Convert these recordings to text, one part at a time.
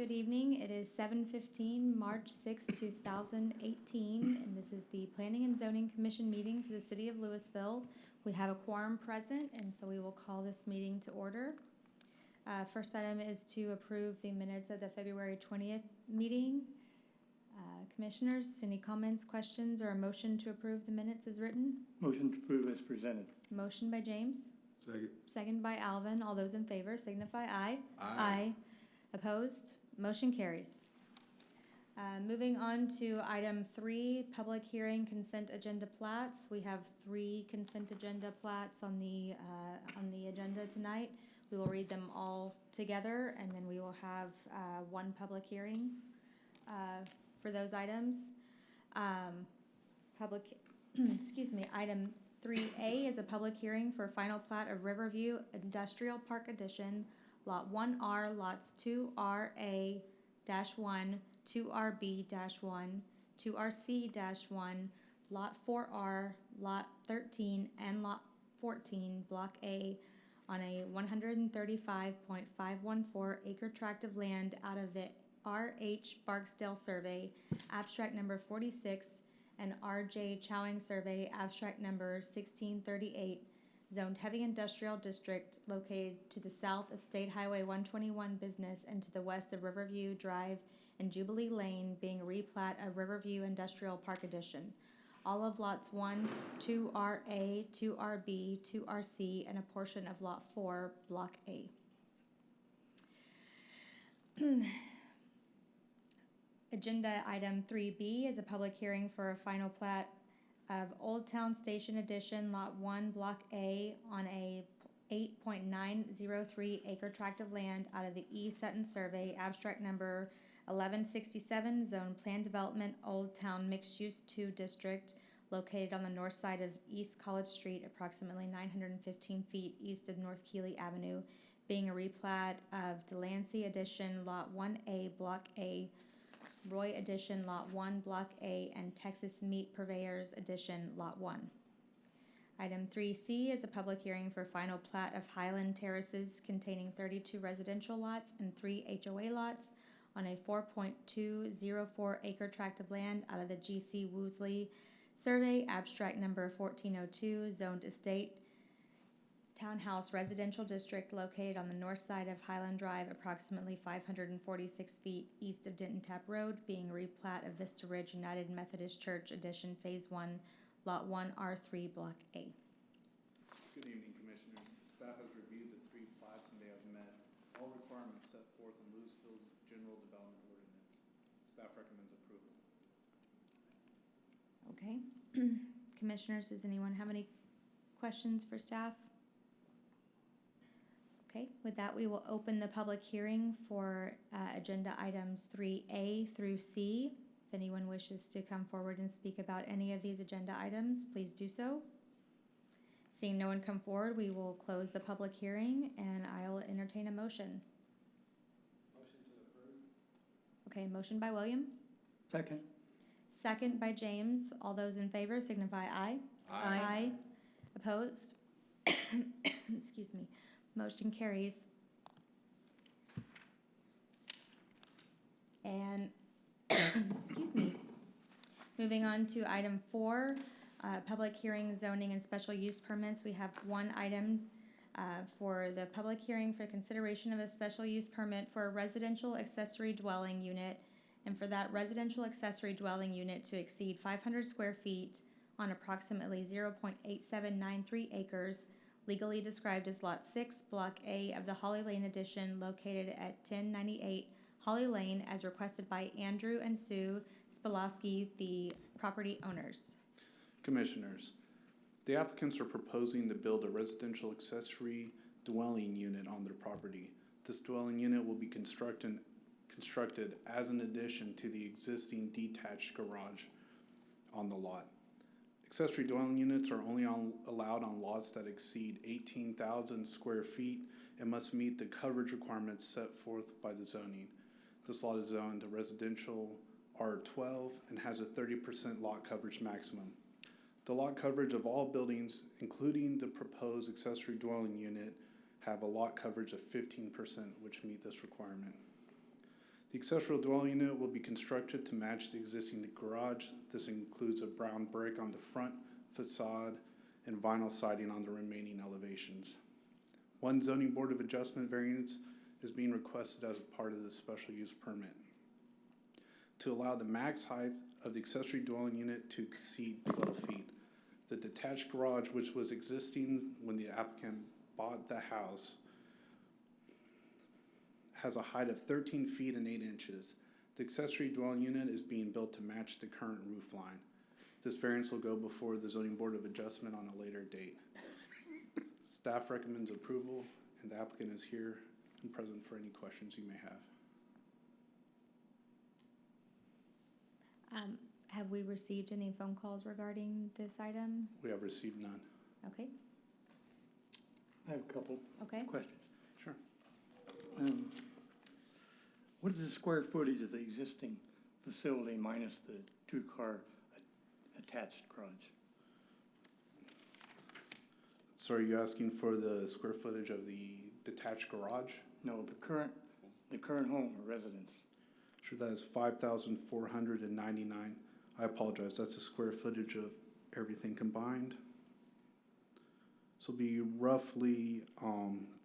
Good evening. It is 7:15, March 6, 2018, and this is the Planning and Zoning Commission meeting for the City of Louisville. We have a quorum present, and so we will call this meeting to order. First item is to approve the minutes of the February 20th meeting. Commissioners, any comments, questions, or a motion to approve the minutes as written? Motion to approve as presented. Motion by James. Second. Second by Alvin. All those in favor signify aye. Aye. Opposed? Motion carries. Moving on to item 3, public hearing consent agenda plats. We have 3 consent agenda plats on the agenda tonight. We will read them all together, and then we will have 1 public hearing for those items. Excuse me, item 3A is a public hearing for final plat of Riverview Industrial Park Edition, Lot 1R, Lots 2RA-1, 2RB-1, 2RC-1, Lot 4R, Lot 13, and Lot 14, Block A, on a 135.514 acre tract of land out of the R.H. Barksdale Survey, abstract number 46, and R.J. Chowing Survey, abstract number 1638, zoned heavy industrial district located to the south of State Highway 121 business and to the west of Riverview Drive and Jubilee Lane, being a replat of Riverview Industrial Park Edition. All of lots 1, 2RA, 2RB, 2RC, and a portion of lot 4, block A. Agenda item 3B is a public hearing for a final plat of Old Town Station Edition, Lot 1, Block A, on a 8.903 acre tract of land out of the E. Sutton Survey, abstract number 1167, zone plan development, Old Town Mixed Use 2 District, located on the north side of East College Street, approximately 915 feet east of North Keeley Avenue, being a replat of Delancey Edition, Lot 1A, Block A, Roy Edition, Lot 1, Block A, and Texas Meat Purveyors Edition, Lot 1. Item 3C is a public hearing for final plat of Highland Terraces containing 32 residential lots and 3 HOA lots on a 4.204 acre tract of land out of the G.C. Woosley Survey, abstract number 1402, zoned estate townhouse residential district located on the north side of Highland Drive, approximately 546 feet east of Denton Tap Road, being a replat of Vista Ridge United Methodist Church Edition, Phase 1, Lot 1, R3, Block A. Good evening, Commissioners. Staff has reviewed the 3 plats and they have met all requirements set forth in Louisville's General Development Ordinance. Staff recommends approval. Okay. Commissioners, does anyone have any questions for staff? Okay, with that, we will open the public hearing for agenda items 3A through C. If anyone wishes to come forward and speak about any of these agenda items, please do so. Seeing no one come forward, we will close the public hearing and I'll entertain a motion. Motion to approve. Okay, motion by William. Second. Second by James. All those in favor signify aye. Aye. Opposed? Excuse me. Motion carries. And, excuse me. Moving on to item 4, public hearing, zoning, and special use permits. We have 1 item for the public hearing for consideration of a special use permit for a residential accessory dwelling unit, and for that residential accessory dwelling unit to exceed 500 square feet on approximately 0.8793 acres, legally described as Lot 6, Block A of the Holly Lane Edition, located at 1098 Holly Lane, as requested by Andrew and Sue Spilowski, the property owners. Commissioners, the applicants are proposing to build a residential accessory dwelling unit on their property. This dwelling unit will be constructed as an addition to the existing detached garage on the lot. Accessory dwelling units are only allowed on lots that exceed 18,000 square feet and must meet the coverage requirements set forth by the zoning. This lot is zoned to residential R12 and has a 30% lot coverage maximum. The lot coverage of all buildings, including the proposed accessory dwelling unit, have a lot coverage of 15%, which meet this requirement. The accessory dwelling unit will be constructed to match the existing garage. This includes a brown brick on the front facade and vinyl siding on the remaining elevations. One zoning board of adjustment variance is being requested as a part of the special use permit to allow the max height of the accessory dwelling unit to exceed 12 feet. The detached garage, which was existing when the applicant bought the house, has a height of 13 feet and 8 inches. The accessory dwelling unit is being built to match the current roof line. This variance will go before the zoning board of adjustment on a later date. Staff recommends approval, and the applicant is here and present for any questions you may have. Have we received any phone calls regarding this item? We have received none. Okay, I have a couple okay. questions. Sure. What is the square footage of the existing facility minus the two-car attached garage? So are you asking for the square footage of the detached garage? No, the current home or residence. Sure, that is 5,499. I apologize, that's the square footage of everything combined. So it'll be roughly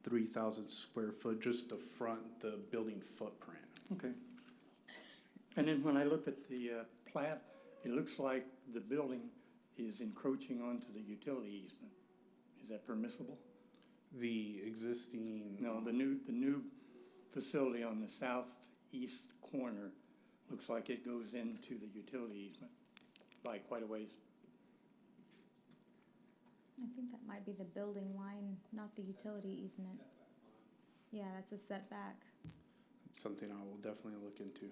3,000 square foot, just the front, the building footprint. Okay. And then when I look at the plat, it looks like the building is encroaching onto the utility easement. Is that permissible? The existing... No, the new facility on the southeast corner looks like it goes into the utility easement by quite a ways. I think that might be the building line, not the utility easement. Yeah, that's a setback. It's something I will definitely look into.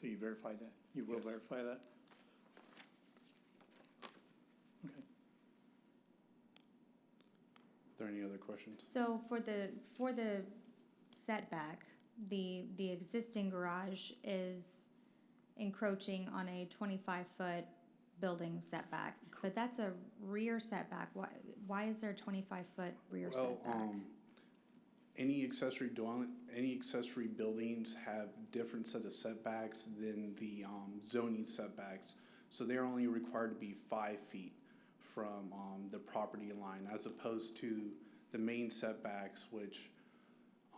So you verify that? You will Yes. verify that? Okay. Are there any other questions? So for the setback, the existing garage is encroaching on a 25-foot building setback, but that's a rear setback. Why is there a 25-foot rear setback? Any accessory buildings have different set of setbacks than the zoning setbacks. So they're only required to be 5 feet from the property line, as opposed to the main setbacks, which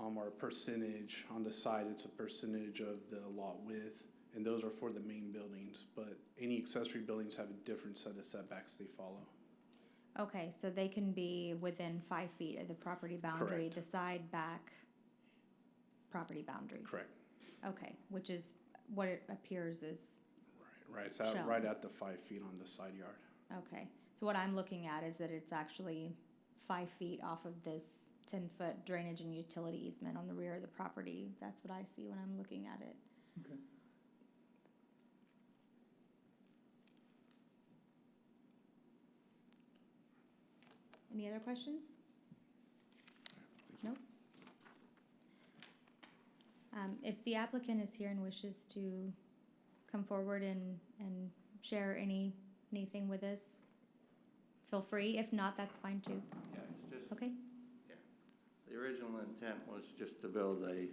are a percentage on the side. It's a percentage of the lot width, and those are for the main buildings. But any accessory buildings have a different set of setbacks they follow. Okay, so they can be within 5 feet of the property boundary, Correct. the side, back property boundaries? Correct. Okay, which is what it appears is, Right. It's out Shown. right at the 5 feet on the side yard. okay. So what I'm looking at is that it's actually 5 feet off of this 10-foot drainage and utility easement on the rear of the property. That's what I see when I'm looking at it. Okay. Any other questions? Nope. If the applicant is here and wishes to come forward and share anything with us, feel free. If not, that's fine too. Yeah, it's just, Okay? the original intent was just to build a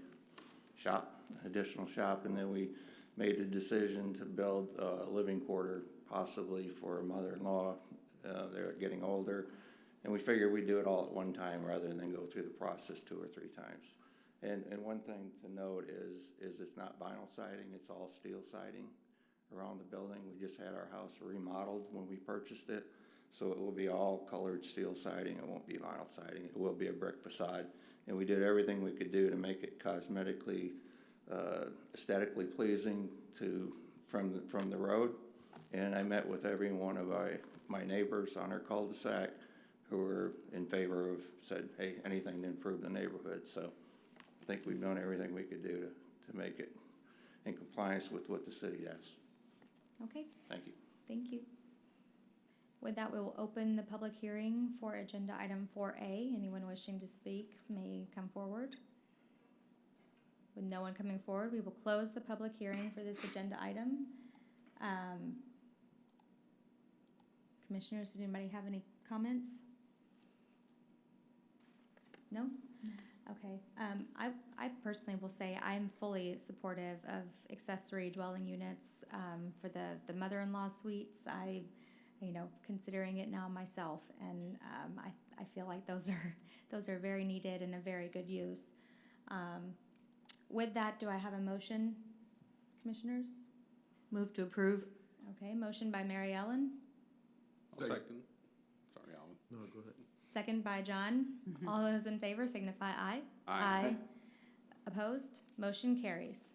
shop, additional shop, and then we made a decision to build a living quarter, possibly for a mother-in-law. They're getting older, and we figured we'd do it all at one time rather than go through the process 2 or 3 times. And one thing to note is it's not vinyl siding, it's all steel siding around the building. We just had our house remodeled when we purchased it, so it will be all colored steel siding. It won't be vinyl siding. It will be a brick facade. And we did everything we could do to make it cosmetically, aesthetically pleasing from the road. And I met with every one of my neighbors on our cul-de-sac who were in favor of, said, hey, anything to improve the neighborhood. So I think we've done everything we could do to make it in compliance with what the city asks. Okay, Thank you. thank you. With that, we will open the public hearing for agenda item 4A. Anyone wishing to speak may come forward. With no one coming forward, we will close the public hearing for this agenda item. Commissioners, does anybody have any comments? No? Okay, I personally will say I'm fully supportive of accessory dwelling units, for the mother-in-law suites. Considering it now myself, and, I feel like those are very needed and a very good use. With that, do I have a motion, commissioners? Move to approve. Okay, motion by Mary Ellen, I'll second. Sorry, Alan. No, go ahead. second by John. All those in favor signify aye. Aye. Opposed? Motion carries.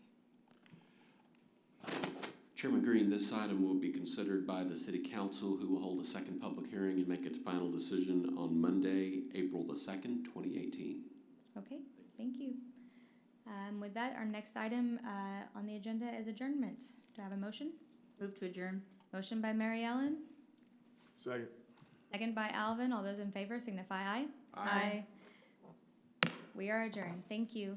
Chairman Green, this item will be considered by the City Council, who will hold a second public hearing and make its final decision on Monday, April the 2nd, 2018. Okay, thank you. With that, our next item on the agenda is adjournment. Do I have a motion? Move to adjourn. Motion by Mary Ellen, Second. second by Alvin. All those in favor signify aye. Aye. We are adjourned. Thank you.